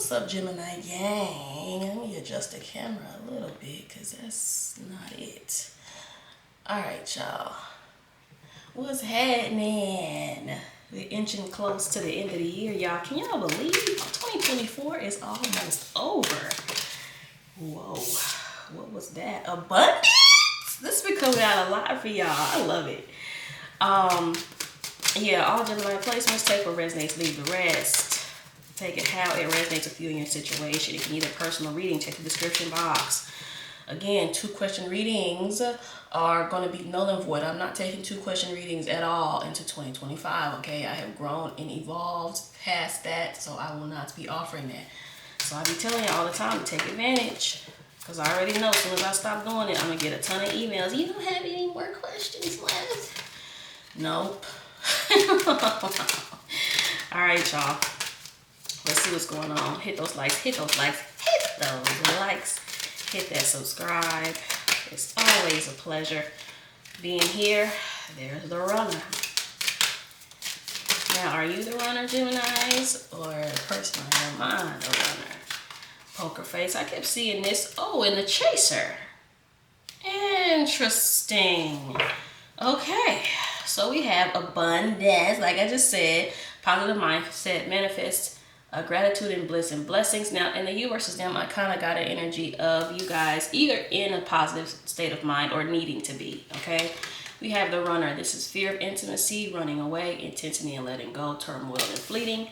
What's up, Gemini gang? Let me adjust the camera a little bit because that's not it. Alright, y'all. What's happening? We're inching close to the end of the year, y'all. Can y'all believe 2024 is almost over? Whoa. What was that? Abundance? This has been coming out a lot for y'all. I love it. Yeah, all Gemini placements, take what resonates, leave the rest. Take it how it resonates with you and your situation. If you need a personal reading, check the description box. Again, 2-question readings are going to be null and void. I'm not taking 2-question readings at all into 2025, okay? I have grown and evolved past that, so I will not be offering that. So I be telling you all the time to take advantage, because I already know as soon as I stop doing it, I'm going to get a ton of emails. You don't have any more questions left? Nope. All right, y'all. Let's see what's going on. Hit those likes, hit those likes, hit those likes. Hit that subscribe. It's always a pleasure being here. There's the runner. Now, are you the runner, Geminis? Or the person on your mind, the runner? Poker face. I kept seeing this. Oh, and the chaser. Interesting. Okay. So we have abundance, like I just said, positive mindset, manifest, gratitude and bliss and blessings. Now, in the universe's them, I kind of got an energy of you guys either in a positive state of mind or needing to be, okay? We have the runner. This is fear of intimacy, running away, intensity and letting go, turmoil and fleeting.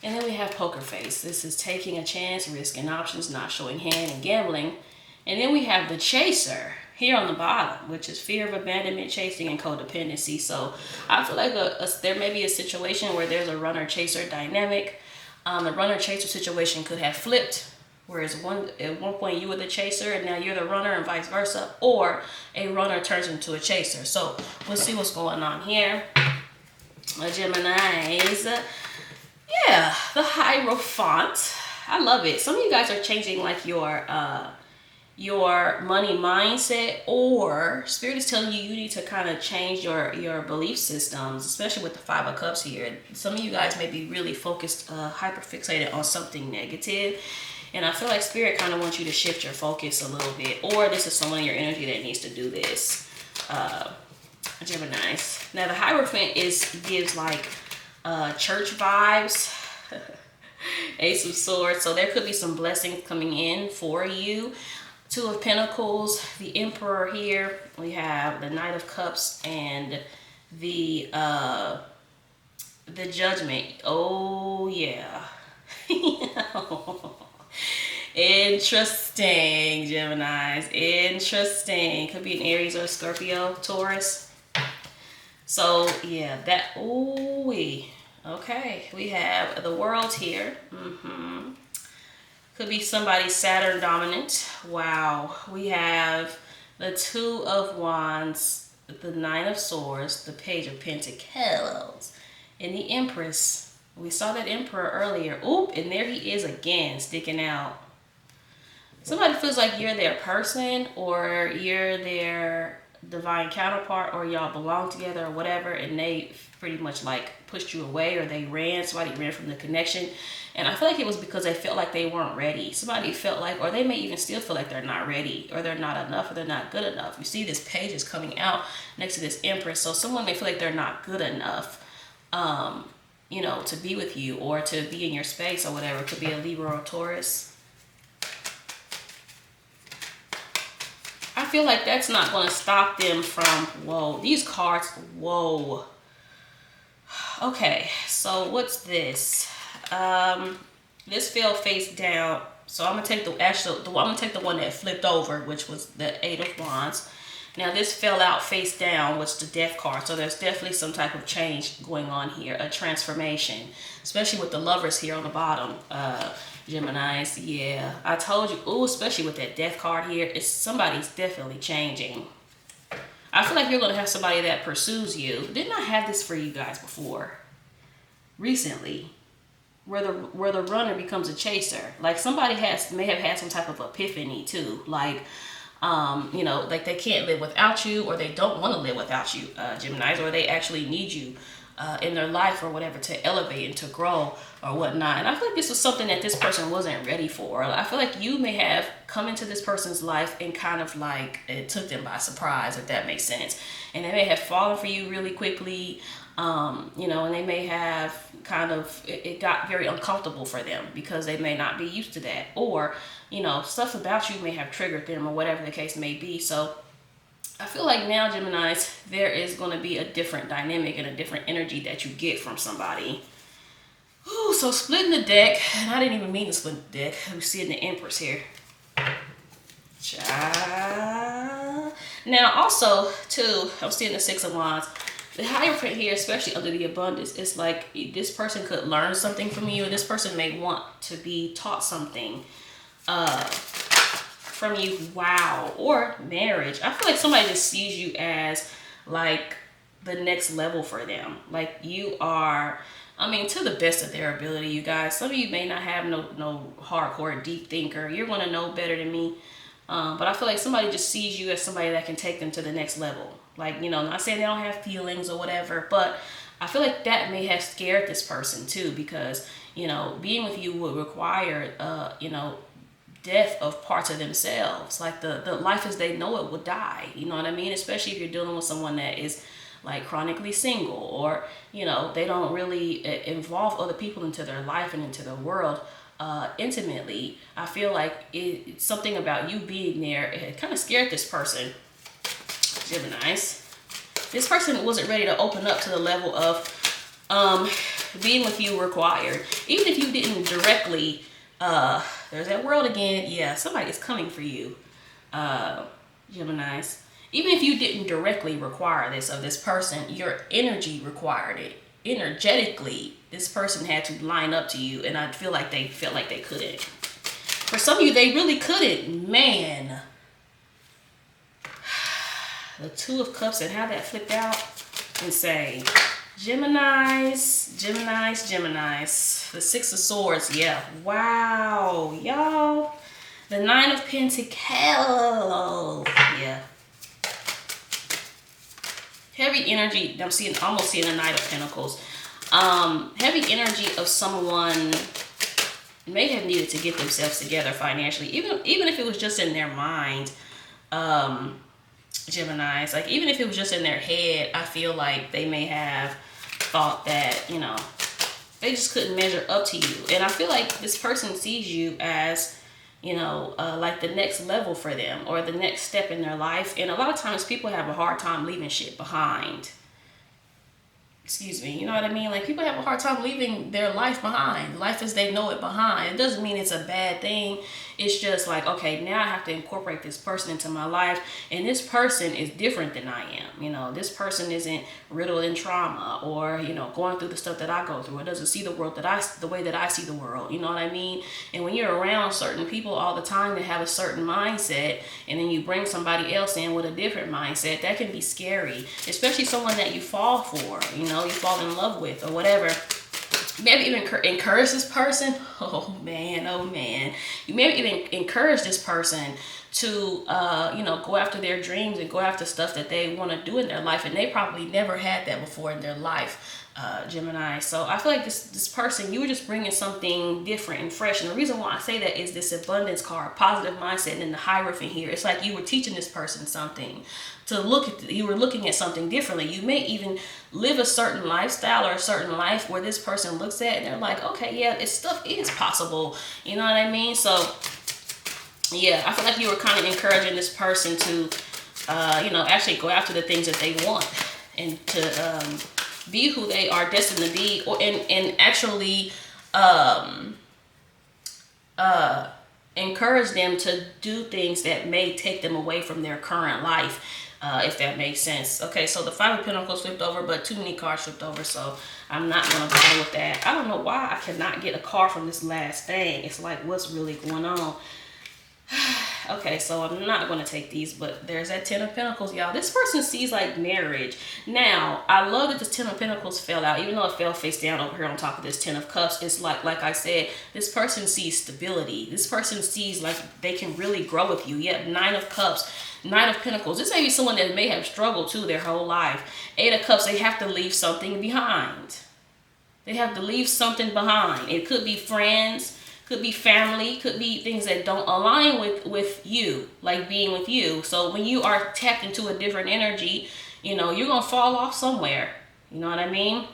And then we have poker face. This is taking a chance, risking options, not showing hand and gambling. And then we have the chaser here on the bottom, which is fear of abandonment, chasing, and codependency. So I feel like there may be a situation where there's a runner-chaser dynamic. The runner-chaser situation could have flipped, whereas at one point you were the chaser and now you're the runner and vice versa, or a runner turns into a chaser. So we'll see what's going on here. Geminis. Yeah, the Hierophant. I love it. Some of you guys are changing like your money mindset, or Spirit is telling you need to kind of change your belief systems, especially with the 5 of Cups here. Some of you guys may be really focused, hyper fixated on something negative, and I feel like Spirit kind of wants you to shift your focus a little bit, or this is someone in your energy that needs to do this. Geminis. Now the Hierophant gives like church vibes. Ace of Swords, so there could be some blessings coming in for you. 2 of Pentacles, the Emperor here. We have the Knight of Cups and the Judgment. Oh yeah. Interesting, Geminis. Interesting. Could be an Aries or a Scorpio, Taurus. So yeah, that. Ooh wee. Okay, we have the World here. Could be somebody Saturn dominant. Wow. We have the 2 of Wands, the 9 of Swords, the Page of Pentacles, and the Empress. We saw that Emperor earlier. Oop, and there he is again, sticking out. Somebody feels like you're their person, or you're their divine counterpart, or y'all belong together or whatever, and they pretty much like pushed you away, or somebody ran from the connection. And I feel like it was because they felt like they weren't ready. Somebody felt like, or they may even still feel like they're not ready, or they're not enough, or they're not good enough. You see this page is coming out next to this Empress. So someone may feel like they're not good enough, you know, to be with you or to be in your space or whatever. It could be a Libra or Taurus. I feel like that's not going to stop them from, whoa, these cards, whoa. Okay, so what's this? This fell face down. So I'm gonna take the one that flipped over, which was the 8 of Wands. Now this fell out face down, which is the Death card. So there's definitely some type of change going on here, a transformation, especially with the Lovers here on the bottom. Geminis, yeah, I told you. Ooh, especially with that Death card here, somebody's definitely changing. I feel like you're gonna have somebody that pursues you. Didn't I have this for you guys before? Recently, where the runner becomes a chaser. Like somebody may have had some type of epiphany too. Like, you know, like they can't live without you, or they don't want to live without you, Geminis, or they actually need you in their life or whatever, to elevate and to grow or whatnot. And I feel like this was something that this person wasn't ready for. I feel like you may have come into this person's life and kind of like it took them by surprise, if that makes sense. And they may have fallen for you really quickly, you know, and they may have kind of, it got very uncomfortable for them because they may not be used to that. Or, you know, stuff about you may have triggered them or whatever the case may be. So I feel like now, Geminis, there is going to be a different dynamic and a different energy that you get from somebody. Ooh, so splitting the deck, and I didn't even mean to split the deck. I'm seeing the Empress here. Now, also, too, I'm seeing the Six of Wands. The Hierophant here, especially under the abundance, it's like this person could learn something from you, and this person may want to be taught something from you. Wow. Or marriage. I feel like somebody just sees you as like the next level for them. Like you are, I mean, to the best of their ability, you guys. Some of you may not have no hardcore deep thinker. You're going to know better than me. But I feel like somebody just sees you as somebody that can take them to the next level. Like, you know, not saying they don't have feelings or whatever, but I feel like that may have scared this person too, because, you know, being with you would require, you know, death of parts of themselves. Like the life as they know it would die. You know what I mean? Especially if you're dealing with someone that is like chronically single, or, you know, they don't really involve other people into their life and into their world intimately. I feel like it's something about you being there. It kind of scared this person, Geminis. This person wasn't ready to open up to the level of being with you required. Even if you didn't directly, there's that world again. Yeah, somebody is coming for you, Geminis. Even if you didn't directly require this of this person, your energy required it. Energetically, this person had to line up to you, and I feel like they felt like they couldn't. For some of you, they really couldn't. Man. The Two of Cups and how that flipped out. Insane. Geminis, Geminis, Geminis. The Six of Swords. Yeah. Wow. Y'all. The Nine of Pentacles. Yeah. Heavy energy. I'm seeing, almost seeing a Knight of Pentacles. Heavy energy of someone may have needed to get themselves together financially. Even if it was just in their mind. Geminis, like even if it was just in their head, I feel like they may have thought that, you know, they just couldn't measure up to you. And I feel like this person sees you as, you know, like the next level for them, or the next step in their life. And a lot of times people have a hard time leaving shit behind. Excuse me, you know what I mean? Like people have a hard time leaving their life behind, life as they know it behind. It doesn't mean it's a bad thing. It's just like, okay, now I have to incorporate this person into my life, and this person is different than I am. You know, this person isn't riddled in trauma, or, you know, going through the stuff that I go through. It doesn't see the world the way that I see the world. You know what I mean? And when you're around certain people all the time that have a certain mindset, and then you bring somebody else in with a different mindset, that can be scary, especially someone that you fall for, you know, you fall in love with or whatever. Maybe even encourage this person. Oh man. You maybe even encourage this person to, you know, go after their dreams and go after stuff that they want to do in their life. And they probably never had that before in their life, Gemini. So I feel like this person, you were just bringing something different and fresh. And the reason why I say that is this abundance card, positive mindset, and then the Hierophant here. It's like you were teaching this person something. To look at, you were looking at something differently. You may even live a certain lifestyle or a certain life where this person looks at and they're like, okay, yeah, this stuff is possible. You know what I mean? So yeah, I feel like you were kind of encouraging this person to, you know, actually go after the things that they want, and to be who they are destined to be, or and actually encourage them to do things that may take them away from their current life. If that makes sense. Okay, so the Five of Pentacles flipped over, but too many cards flipped over, so I'm not going to bother with that. I don't know why I cannot get a card from this last thing. It's like, what's really going on? Okay, so I'm not going to take these, but there's that Ten of Pentacles, y'all. This person sees like marriage. Now, I love that this Ten of Pentacles fell out, even though it fell face down over here on top of this Ten of Cups. It's like I said, this person sees stability. This person sees like they can really grow with you. Yep, Nine of Cups, Nine of Pentacles. This may be someone that may have struggled too their whole life. Eight of Cups, they have to leave something behind. They have to leave something behind. It could be friends, could be family, could be things that don't align with you, like being with you. So when you are tapped into a different energy, you know, you're going to fall off somewhere. You know what I mean?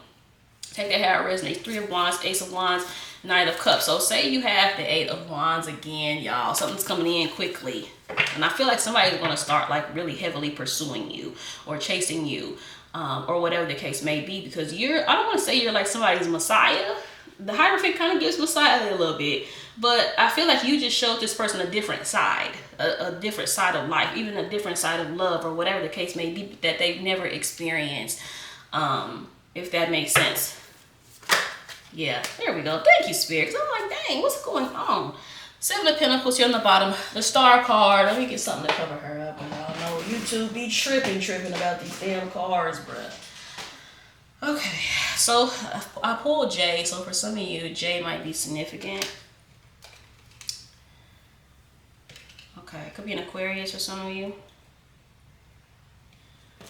Take that how it resonates. Three of Wands, Ace of Wands, Knight of Cups. So say you have the Eight of Wands again, y'all. Something's coming in quickly. And I feel like somebody's going to start like really heavily pursuing you or chasing you. Or whatever the case may be, because I don't want to say you're like somebody's messiah. The Hierophant kind of gives messiah a little bit, but I feel like you just showed this person a different side, a different side of life, even a different side of love or whatever the case may be that they've never experienced, if that makes sense. Yeah, there we go. Thank you, Spirit. 'Cause I'm like, dang, what's going on? Seven of Pentacles here on the bottom. The Star card. Let me get something to cover her up. And y'all know YouTube be tripping about these damn cards, bruh. Okay, so I pulled J. So for some of you, J might be significant. Okay, it could be an Aquarius for some of you.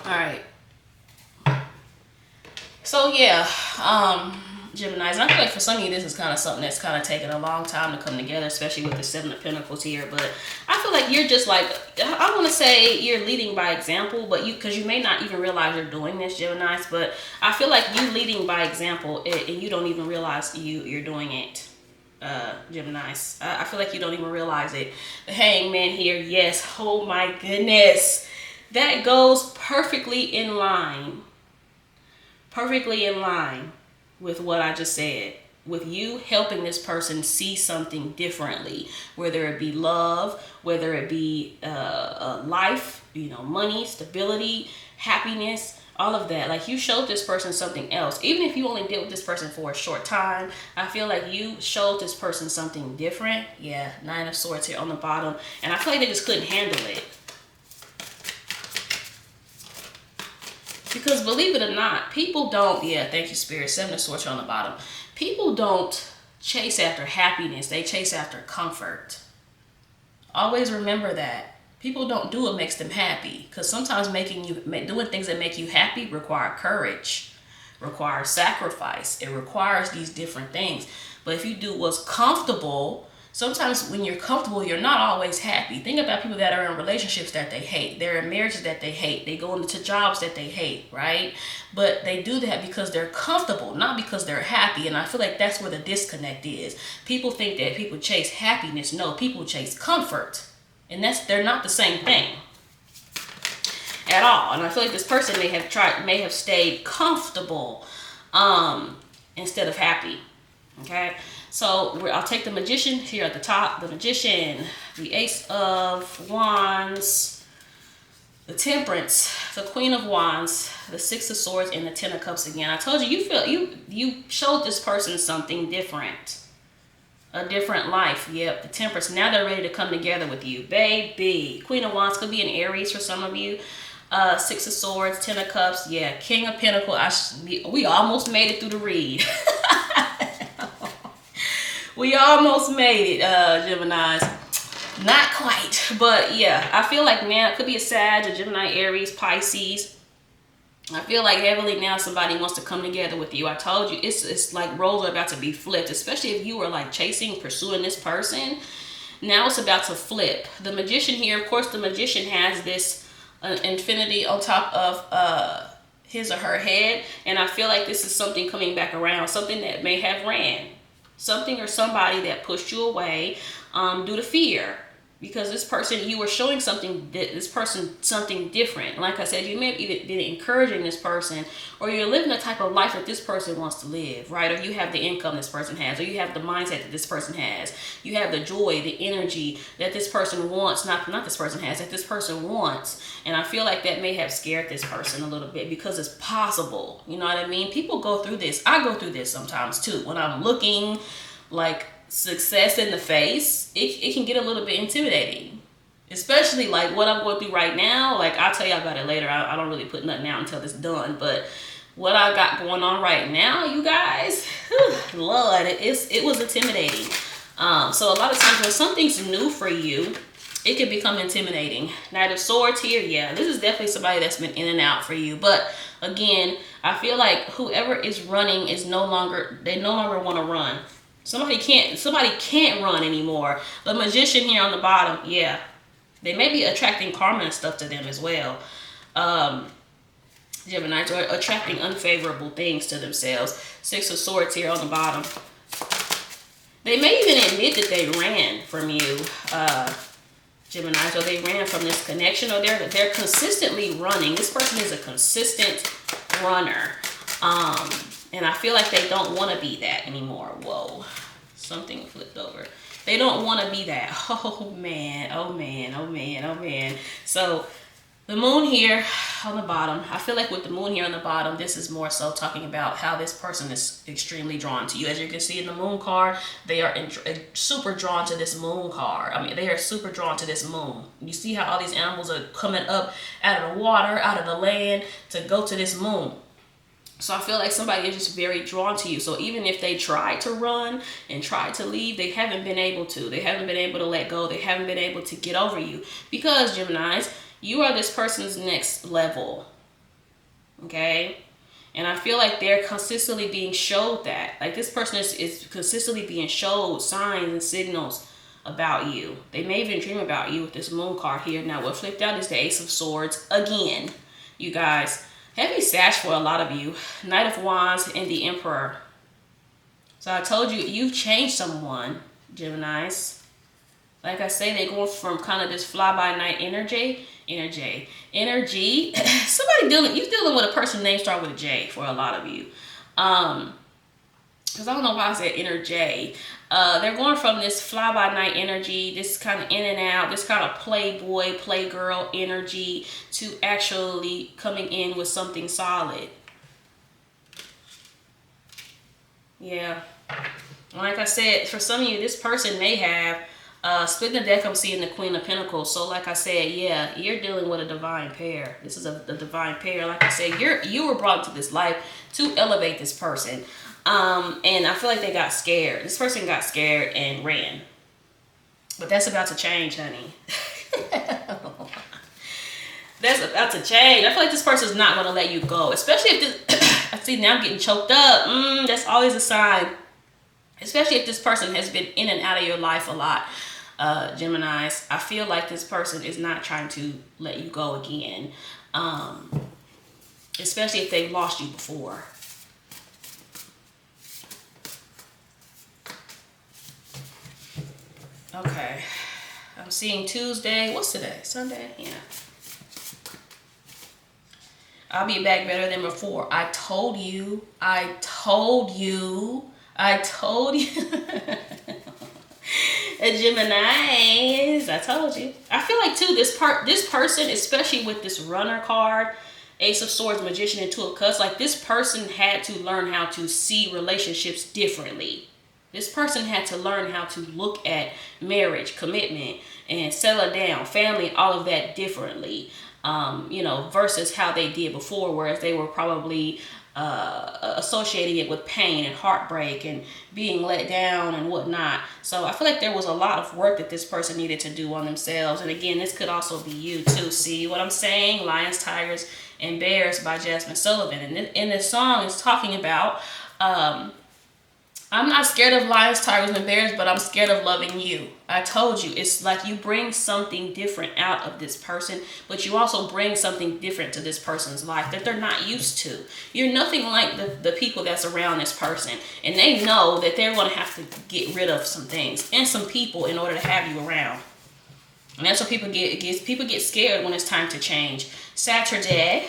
All right. So yeah, Geminis, and I feel like for some of you this is kind of something that's kind of taken a long time to come together, especially with the Seven of Pentacles here. But I feel like you're just like, I want to say you're leading by example, but because you may not even realize you're doing this, Geminis, but I feel like you leading by example and you don't even realize you're doing it, Geminis. I feel like you don't even realize it. The Hangman here, yes, oh my goodness, that goes perfectly in line with what I just said, with you helping this person see something differently, whether it be love, whether it be life, you know, money, stability, happiness, all of that. Like you showed this person something else. Even if you only dealt with this person for a short time, I feel like you showed this person something different. Yeah, Nine of Swords here on the bottom. And I feel like they just couldn't handle it. Because believe it or not, people don't, yeah, thank you, Spirit, Seven of Swords on the bottom. People don't chase after happiness. They chase after comfort. Always remember that. People don't do what makes them happy. Because sometimes doing things that make you happy require courage, requires sacrifice. It requires these different things. But if you do what's comfortable, sometimes when you're comfortable, you're not always happy. Think about people that are in relationships that they hate. They're in marriages that they hate. They go into jobs that they hate, right? But they do that because they're comfortable, not because they're happy. And I feel like that's where the disconnect is. People think that people chase happiness. No, people chase comfort. And they're not the same thing at all. And I feel like this person may have stayed comfortable instead of happy. Okay, so I'll take the Magician here at the top. The Magician, the Ace of Wands, the Temperance, the Queen of Wands, the Six of Swords, and the Ten of Cups again. I told you, you showed this person something different. A different life. Yep, the Temperance. Now they're ready to come together with you, baby. Queen of Wands could be an Aries for some of you. Six of Swords, Ten of Cups. Yeah, King of Pentacles. We almost made it through the read. We almost made it, Geminis. Not quite, but yeah, I feel like now it could be a Sag, a Gemini, Aries, Pisces. I feel like heavily now somebody wants to come together with you. I told you, it's like roles are about to be flipped, especially if you were like pursuing this person. Now it's about to flip. The Magician here, of course, the Magician has this infinity on top of his or her head, and I feel like this is something coming back around, something that may have ran. Something or somebody that pushed you away due to fear. Because this person, you were showing something different. Like I said, you may have either been encouraging this person, or you're living the type of life that this person wants to live, right? Or you have the income this person has, or you have the mindset that this person has. You have the joy, the energy that this person wants, not this person has, that this person wants. And I feel like that may have scared this person a little bit because it's possible. You know what I mean? People go through this. I go through this sometimes too. When I'm looking like success in the face, it can get a little bit intimidating. Especially like what I'm going through right now. Like I'll tell y'all about it later. I don't really put nothing out until it's done. But what I got going on right now, you guys, Lord, it was intimidating. So a lot of times when something's new for you, it can become intimidating. Knight of Swords here, yeah, this is definitely somebody that's been in and out for you. But again, I feel like whoever is running is no longer want to run. Somebody can't run anymore. The Magician here on the bottom, yeah, they may be attracting karma and stuff to them as well. Geminis are attracting unfavorable things to themselves. Six of Swords here on the bottom. They may even admit that they ran from you, Geminis, or they ran from this connection, or they're consistently running. This person is a consistent runner. And I feel like they don't want to be that anymore. Whoa, something flipped over. They don't want to be that. Oh man, oh man, oh man, oh man. So the moon here on the bottom, I feel like with the moon here on the bottom, this is more so talking about how this person is extremely drawn to you. As you can see in the moon card, they are super drawn to this moon card. I mean, they are super drawn to this moon. You see how all these animals are coming up out of the water, out of the land to go to this moon. So I feel like somebody is just very drawn to you. So even if they tried to run and tried to leave, they haven't been able to. They haven't been able to let go. They haven't been able to get over you. Because, Geminis, you are this person's next level. Okay? And I feel like they're consistently being showed that. Like this person is consistently being showed signs and signals about you. They may even dream about you with this moon card here. Now what flipped out is the Ace of Swords. Again, you guys, heavy sash for a lot of you. Knight of Wands and the Emperor. So I told you, you've changed someone, Geminis. Like I say, they're going from kind of this fly-by-night energy. Somebody you're dealing with a person name start with a J for a lot of you. Because I don't know why I said energy. They're going from this fly-by-night energy, this kind of in and out, this kind of playboy, playgirl energy to actually coming in with something solid. Yeah. Like I said, for some of you, this person may have splitting the deck. I'm seeing the Queen of Pentacles. So like I said, yeah, you're dealing with a divine pair. This is a divine pair. Like I said, you were brought to this life to elevate this person. And I feel like they got scared. This person got scared and ran. But that's about to change, honey. That's about to change. I feel like this person's not going to let you go. Especially if this... I see now I'm getting choked up. That's always a sign. Especially if this person has been in and out of your life a lot. Geminis, I feel like this person is not trying to let you go again. Especially if they've lost you before. Okay, I'm seeing Tuesday. What's today? Sunday? Yeah. I'll be back better than before. I told you. Geminis, I told you. I feel like too, this person, especially with this runner card, Ace of Swords, Magician, and Two of Cups, like this person had to learn how to see relationships differently. This person had to learn how to look at marriage, commitment, and settle down, family, all of that differently, versus how they did before, whereas they were probably associating it with pain and heartbreak and being let down and whatnot. So I feel like there was a lot of work that this person needed to do on themselves. And again, this could also be you too. See what I'm saying? Lions, Tigers, and Bears by Jasmine Sullivan. And in this song, it's talking about... I'm not scared of lions, tigers, and bears, but I'm scared of loving you. I told you, it's like you bring something different out of this person, but you also bring something different to this person's life that they're not used to. You're nothing like the people that's around this person, and they know that they're going to have to get rid of some things and some people in order to have you around. And that's what people get scared when it's time to change. Saturday.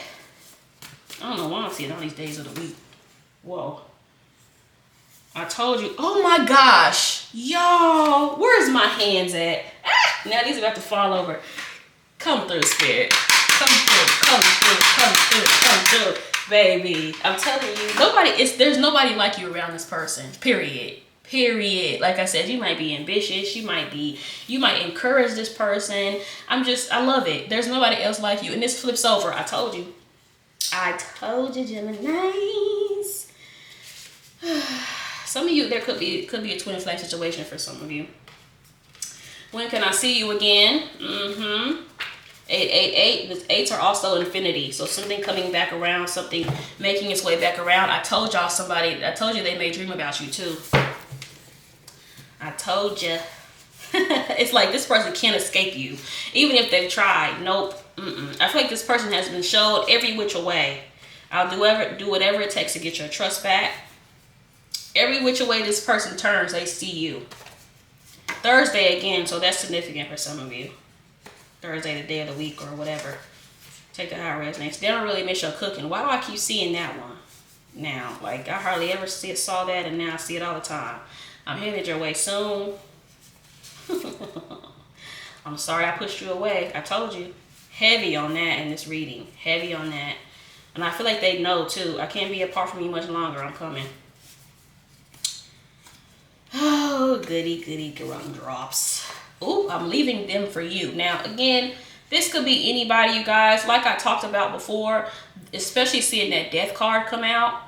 I don't know why I'm seeing all these days of the week. Whoa. I told you. Oh my gosh. Y'all, where's my hands at? Now these are about to fall over. Come through, Spirit. Come through, baby. I'm telling you, there's nobody like you around this person. Period. Period. Like I said, you might be ambitious. You might encourage this person. I love it. There's nobody else like you. And this flips over. I told you, Geminis. Some of you, there could be a twin flame situation for some of you. When can I see you again? 888. The 8s are also infinity. So something coming back around, something making its way back around. I told you they may dream about you too. I told you. It's like this person can't escape you. Even if they've tried. Nope. I feel like this person has been showed every which way. I'll do whatever it takes to get your trust back. Every which way this person turns, they see you. Thursday again, so that's significant for some of you. Thursday, the day of the week or whatever. Take it how it resonates. They don't really miss your cooking. Why do I keep seeing that one now? Like, I hardly ever saw that, and now I see it all the time. I'm headed your way soon. I'm sorry I pushed you away. I told you. Heavy on that in this reading. Heavy on that. And I feel like they know, too. I can't be apart from you much longer. I'm coming. Oh, goody gumdrops. Ooh, I'm leaving them for you. Now, again, this could be anybody, you guys. Like I talked about before, especially seeing that death card come out.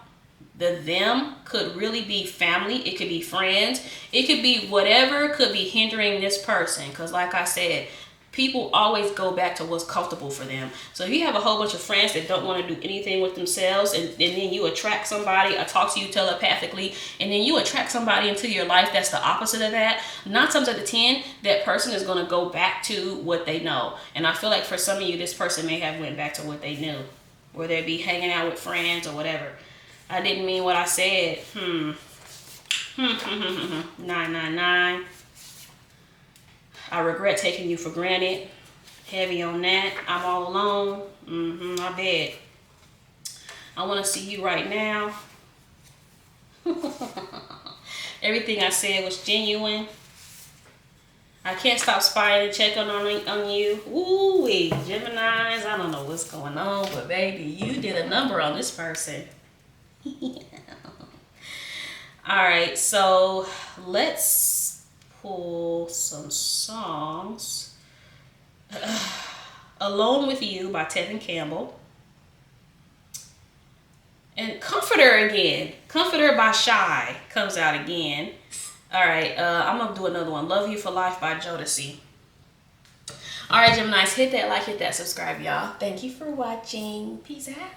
The them could really be family. It could be friends. It could be whatever could be hindering this person. Because like I said, people always go back to what's comfortable for them. So if you have a whole bunch of friends that don't want to do anything with themselves, and then you attract somebody, I talk to you telepathically, and then you attract somebody into your life that's the opposite of that, 9 times out of 10, that person is going to go back to what they know. And I feel like for some of you, this person may have went back to what they knew, whether it be hanging out with friends or whatever. I didn't mean what I said. 999. I regret taking you for granted. Heavy on that. I'm all alone. I bet. I want to see you right now. Everything I said was genuine. I can't stop spying and checking on you. Ooh-wee, Geminis. I don't know what's going on, but baby, you did a number on this person. All right, so let's pull some songs. Alone with You by Tevin Campbell. And Comforter again. Comforter by Shy comes out again. All right, I'm going to do another one. Love You for Life by Jodeci. All right, Geminis, hit that like, hit that subscribe, y'all. Thank you for watching. Peace out.